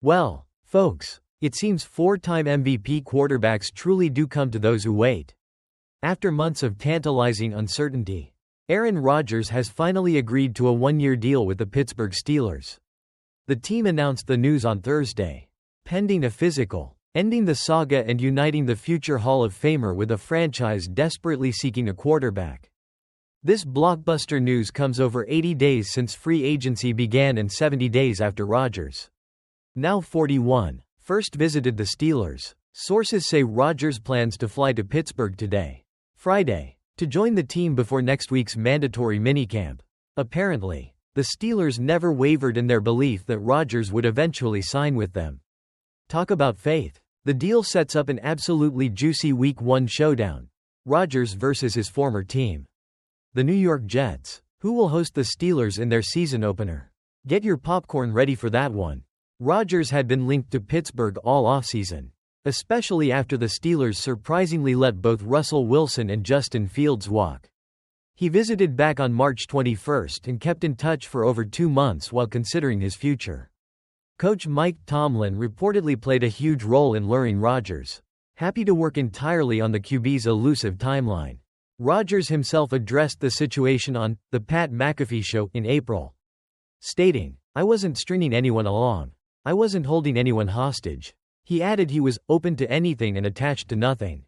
Well, folks, it seems four-time MVP quarterbacks truly do come to those who wait. After months of tantalizing uncertainty, Aaron Rodgers has finally agreed to a one-year deal with the Pittsburgh Steelers. The team announced the news on Thursday, pending a physical, ending the saga and uniting the future Hall of Famer with a franchise desperately seeking a quarterback. This blockbuster news comes over 80 days since free agency began and 70 days after Rodgers, now 41, first visited the Steelers. Sources say Rodgers plans to fly to Pittsburgh today, Friday, to join the team before next week's mandatory minicamp. Apparently, the Steelers never wavered in their belief that Rodgers would eventually sign with them. Talk about faith. The deal sets up an absolutely juicy Week 1 showdown. Rodgers versus his former team, the New York Jets, who will host the Steelers in their season opener. Get your popcorn ready for that one. Rodgers had been linked to Pittsburgh all offseason, especially after the Steelers surprisingly let both Russell Wilson and Justin Fields walk. He visited back on March 21 and kept in touch for over 2 months while considering his future. Coach Mike Tomlin reportedly played a huge role in luring Rodgers, happy to work entirely on the QB's elusive timeline. Rodgers himself addressed the situation on The Pat McAfee Show in April, stating, "I wasn't stringing anyone along. I wasn't holding anyone hostage." He added he was open to anything and attached to nothing,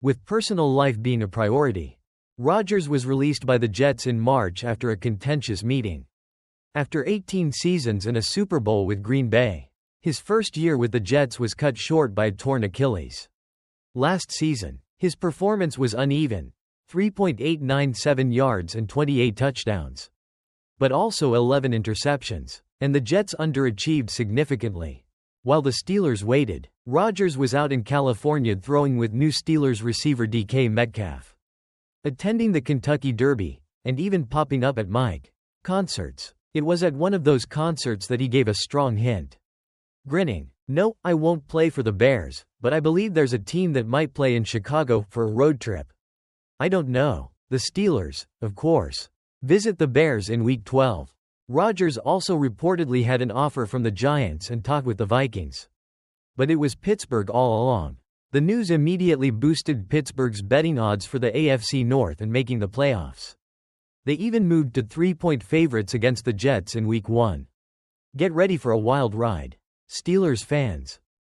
with personal life being a priority. Rodgers was released by the Jets in March after a contentious meeting. After 18 seasons and a Super Bowl with Green Bay, his first year with the Jets was cut short by a torn Achilles. Last season, his performance was uneven, 3.897 yards and 28 touchdowns, but also 11 interceptions, and the Jets underachieved significantly. While the Steelers waited, Rodgers was out in California throwing with new Steelers receiver DK Metcalf, attending the Kentucky Derby, and even popping up at Mike concerts. It was at one of those concerts that he gave a strong hint, grinning, "No, I won't play for the Bears, but I believe there's a team that might play in Chicago for a road trip. I don't know." The Steelers, of course, visit the Bears in Week 12. Rodgers also reportedly had an offer from the Giants and talked with the Vikings, but it was Pittsburgh all along. The news immediately boosted Pittsburgh's betting odds for the AFC North and making the playoffs. They even moved to 3-point favorites against the Jets in Week 1. Get ready for a wild ride, Steelers fans.